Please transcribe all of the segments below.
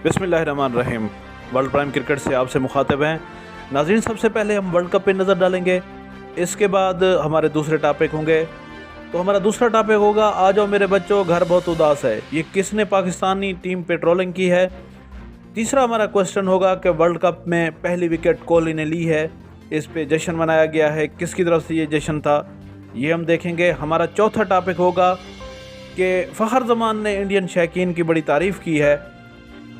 बिस्मिल्लाहिर्रहमानिर्रहीम। World prime cricket से आपसे मुखातिब हैं नाज़रीन। सबसे पहले हम वर्ल्ड कप पे नज़र डालेंगे, इसके बाद हमारे दूसरे टॉपिक होंगे। तो हमारा दूसरा टॉपिक होगा आ जाओ मेरे बच्चों घर बहुत उदास है, ये किसने पाकिस्तानी टीम पे ट्रोलिंग की है। तीसरा हमारा क्वेश्चन होगा कि वर्ल्ड कप में पहली विकेट कोहली ने ली है, इस पे जश्न मनाया गया है, किसकी तरफ से ये जश्न था, ये हम देखेंगे। हमारा चौथा टॉपिक होगा कि फ़खर जमान ने इंडियन शौकीन की बड़ी तारीफ़ की है,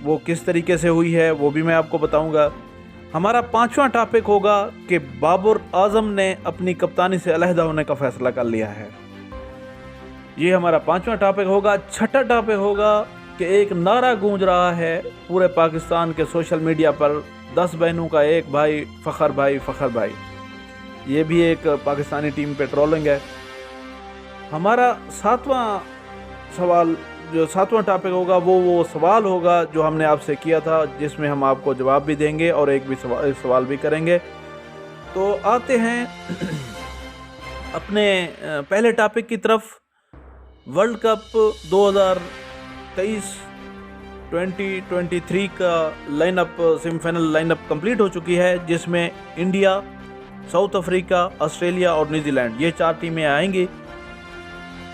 वो किस तरीके से हुई है वो भी मैं आपको बताऊंगा। हमारा पांचवा टॉपिक होगा कि बाबर आजम ने अपनी कप्तानी से अलहदा होने का फैसला कर लिया है, ये हमारा पांचवा टॉपिक होगा। छठा टॉपिक होगा कि एक नारा गूंज रहा है पूरे पाकिस्तान के सोशल मीडिया पर, 10 बहनों का एक भाई फ़खर भाई फ़खर भाई, ये भी एक पाकिस्तानी टीम पे ट्रोलिंग है। हमारा सातवां टॉपिक होगा वो सवाल होगा जो हमने आपसे किया था, जिसमें हम आपको जवाब भी देंगे और एक सवाल भी करेंगे। तो आते हैं अपने पहले टॉपिक की तरफ। वर्ल्ड कप 2023 का लाइनअप, सेमीफाइनल लाइनअप कंप्लीट हो चुकी है, जिसमें इंडिया, साउथ अफ्रीका, ऑस्ट्रेलिया और न्यूजीलैंड, ये 4 टीमें आएंगी।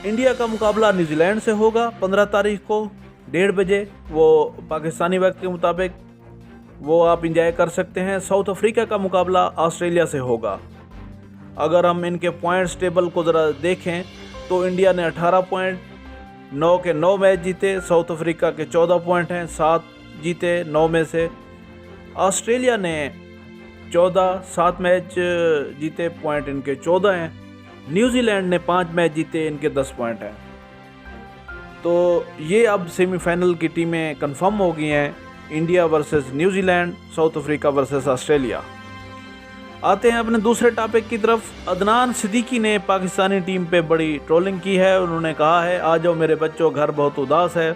इंडिया का मुकाबला न्यूजीलैंड से होगा 15 तारीख को 1:30 बजे, वो पाकिस्तानी वक्त के मुताबिक, वो आप इंजॉय कर सकते हैं। साउथ अफ्रीका का मुकाबला ऑस्ट्रेलिया से होगा। अगर हम इनके पॉइंट्स टेबल को ज़रा देखें तो इंडिया ने 18 पॉइंट, 9 के 9 मैच जीते, साउथ अफ्रीका के 14 पॉइंट हैं, 7 जीते 9 में से। ऑस्ट्रेलिया ने 14, 7 मैच जीते, पॉइंट इनके 14 हैं। न्यूजीलैंड ने 5 मैच जीते, इनके 10 पॉइंट हैं। तो ये अब सेमीफाइनल की टीमें कंफर्म हो गई हैं, India versus New Zealand, south Africa versus Australia. आते हैं अपने दूसरे टॉपिक की तरफ। अदनान सिद्दीकी ने पाकिस्तानी टीम पे बड़ी ट्रोलिंग की है। उन्होंने कहा है आ जाओ मेरे बच्चों घर बहुत उदास है,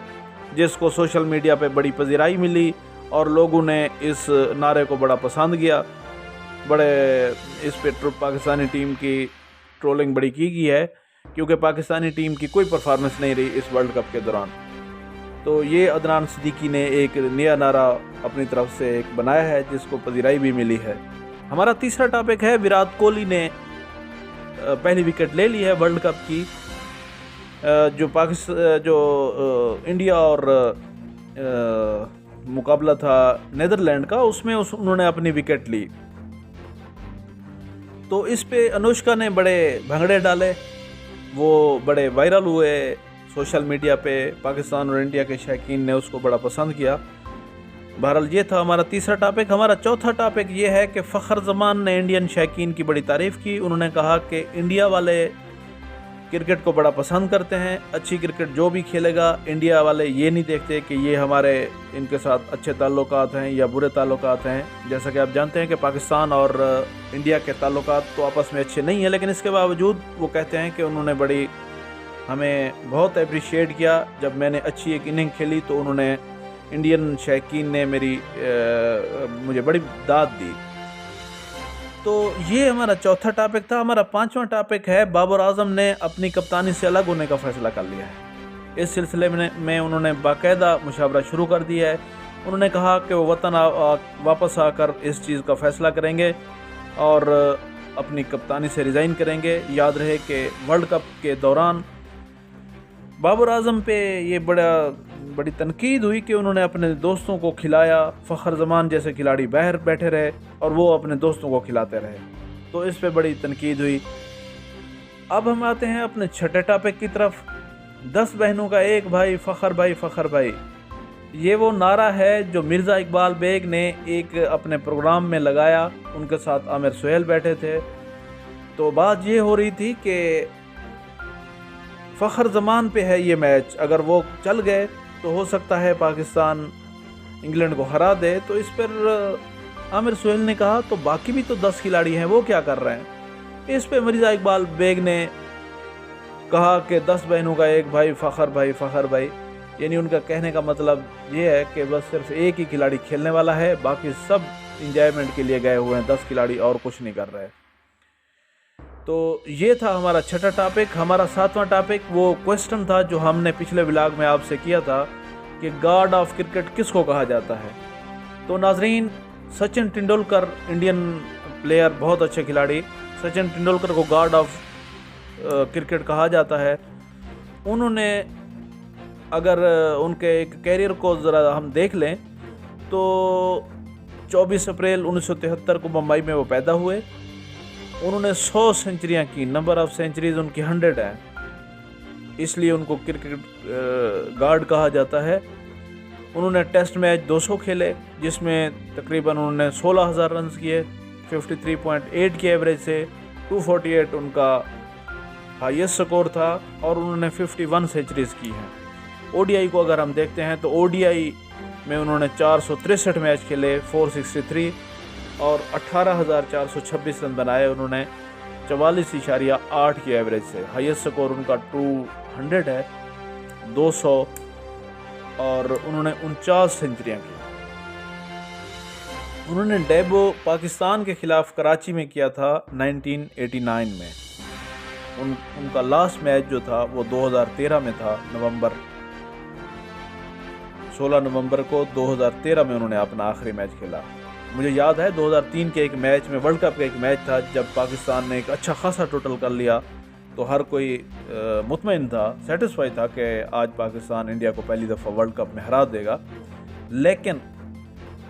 जिसको सोशल मीडिया पे बड़ी पजीराई मिली और लोगों ने इस नारे को बड़ा पसंद किया। बड़े इस पे पाकिस्तानी टीम की ट्रोलिंग बड़ी की गई है, क्योंकि पाकिस्तानी टीम की कोई परफॉर्मेंस नहीं रही इस वर्ल्ड कप के दौरान। तो ये अदनान सिद्दीकी ने एक नया नारा अपनी तरफ से एक बनाया है, जिसको पजीराई भी मिली है। हमारा तीसरा टॉपिक है विराट कोहली ने पहली विकेट ले ली है वर्ल्ड कप की। जो इंडिया और मुकाबला था नीदरलैंड का, उसमें उन्होंने अपनी विकेट ली। तो इस पे अनुष्का ने बड़े भंगड़े डाले, वो बड़े वायरल हुए सोशल मीडिया पे, पाकिस्तान और इंडिया के शौकीन ने उसको बड़ा पसंद किया। बहरहाल ये था हमारा तीसरा टॉपिक। हमारा चौथा टॉपिक ये है कि फ़खर जमान ने इंडियन शौकीन की बड़ी तारीफ़ की। उन्होंने कहा कि इंडिया वाले क्रिकेट को बड़ा पसंद करते हैं, अच्छी क्रिकेट जो भी खेलेगा, इंडिया वाले ये नहीं देखते कि ये हमारे इनके साथ अच्छे ताल्लुकात हैं या बुरे ताल्लुकात हैं। जैसा कि आप जानते हैं कि पाकिस्तान और इंडिया के ताल्लुकात तो आपस में अच्छे नहीं हैं, लेकिन इसके बावजूद वो कहते हैं कि उन्होंने बड़ी हमें बहुत अप्रिशिएट किया। जब मैंने अच्छी एक इनिंग खेली तो उन्होंने, इंडियन शौकीन ने मुझे बड़ी दाद दी। तो ये हमारा चौथा टॉपिक था। हमारा पांचवा टॉपिक है बाबर आजम ने अपनी कप्तानी से अलग होने का फैसला कर लिया है। इस सिलसिले में उन्होंने बाकायदा मुशावरा शुरू कर दिया है। उन्होंने कहा कि वो वतन वापस आकर इस चीज़ का फैसला करेंगे और अपनी कप्तानी से रिज़ाइन करेंगे। याद रहे कि वर्ल्ड कप के दौरान बाबर आजम पे ये बड़ी तनकीद हुई कि उन्होंने अपने दोस्तों को खिलाया, फ़खर जमान जैसे खिलाड़ी बाहर बैठे रहे और वो अपने दोस्तों को खिलाते रहे, तो इस पे बड़ी तनकीद हुई। अब हम आते हैं अपने छठे टॉपिक की तरफ। 10 बहनों का एक भाई फ़खर भाई फ़खर भाई, ये वो नारा है जो मिर्ज़ा इकबाल बेग ने एक अपने प्रोग्राम में लगाया, उनके साथ आमिर सुहेल बैठे थे। तो बात ये हो रही थी कि फ़खर जमान पे है ये मैच, अगर वो चल गए तो हो सकता है पाकिस्तान इंग्लैंड को हरा दे। तो इस पर आमिर सुहेल ने कहा तो बाकी भी तो 10 खिलाड़ी हैं, वो क्या कर रहे हैं। इस पे मिर्ज़ा इकबाल बेग ने कहा कि 10 बहनों का एक भाई फ़खर भाई, यानी उनका कहने का मतलब ये है कि बस सिर्फ एक ही खिलाड़ी खेलने वाला है, बाकी सब इंजॉयमेंट के लिए गए हुए हैं, 10 खिलाड़ी और कुछ नहीं कर रहे। तो ये था हमारा छठा टॉपिक। हमारा सातवां टॉपिक वो क्वेश्चन था जो हमने पिछले व्लॉग में आपसे किया था कि गॉड ऑफ क्रिकेट किसको कहा जाता है। तो नाजरीन, सचिन तेंदुलकर इंडियन प्लेयर, बहुत अच्छे खिलाड़ी, सचिन तेंदुलकर को गॉड ऑफ क्रिकेट कहा जाता है। उन्होंने अगर उनके एक कैरियर को ज़रा हम देख लें तो 24 अप्रैल 1973 को मुंबई में वो पैदा हुए। उन्होंने 100 सेंचुरियाँ की, नंबर ऑफ़ सेंचुरीज उनकी 100 है, इसलिए उनको क्रिकेट गॉड कहा जाता है। उन्होंने टेस्ट मैच 200 खेले, जिसमें तकरीबन उन्होंने 16,000 रन किए, 53.8 की एवरेज से। 248 उनका हाईएस्ट स्कोर था और उन्होंने 51 सेंचुरीज की हैं। ओडीआई को अगर हम देखते हैं तो ओडीआई में उन्होंने 463 मैच खेले, 463 और 18,426 रन बनाए उन्होंने 44.8 की एवरेज से। हाईएस्ट स्कोर उनका 200 है, 200, और उन्होंने 49 सेंचुरियाँ की। उन्होंने डेब्यू पाकिस्तान के खिलाफ कराची में किया था 1989 में। उनका लास्ट मैच जो था वो 2013 में था, 16 नवंबर को 2013 में उन्होंने अपना आखिरी मैच खेला। मुझे याद है 2003 के एक मैच में, वर्ल्ड कप का एक मैच था, जब पाकिस्तान ने एक अच्छा खासा टोटल कर लिया तो हर कोई मुतमईन था, सेटिस्फाई था कि आज पाकिस्तान इंडिया को पहली दफ़ा वर्ल्ड कप में हरा देगा। लेकिन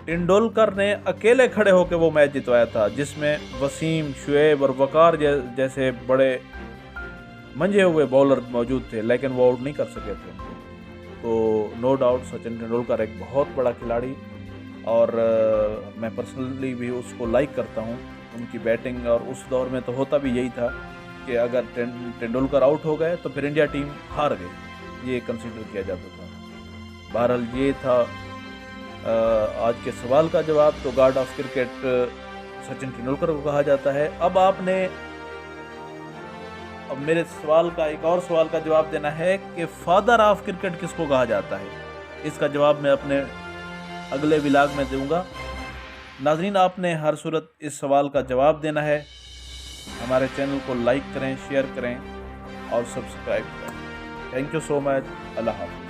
तेंदुलकर ने अकेले खड़े होकर वो मैच जितवाया था, जिसमें वसीम, शुएब और वकार जैसे बड़े मंजे हुए बॉलर मौजूद थे, लेकिन वो आउट नहीं कर सके थे उनको। तो नो डाउट सचिन तेंदुलकर एक बहुत बड़ा खिलाड़ी, और मैं पर्सनली भी उसको लाइक करता हूँ, उनकी बैटिंग। और उस दौर में तो होता भी यही था कि अगर तेंदुलकर आउट हो गए तो फिर इंडिया टीम हार गई, ये कंसीडर किया जाता था। बहरहाल ये था आज के सवाल का जवाब। तो God of cricket Sachin Tendulkar को कहा जाता है। अब मेरे सवाल का एक और सवाल का जवाब देना है कि फादर ऑफ क्रिकेट किसको कहा जाता है। इसका जवाब मैं अपने अगले व्लॉग में दूंगा। नाज़रीन, आपने हर सूरत इस सवाल का जवाब देना है। हमारे चैनल को लाइक करें, शेयर करें और सब्सक्राइब करें। Thank you so much. अल्लाह हाफ़िज़।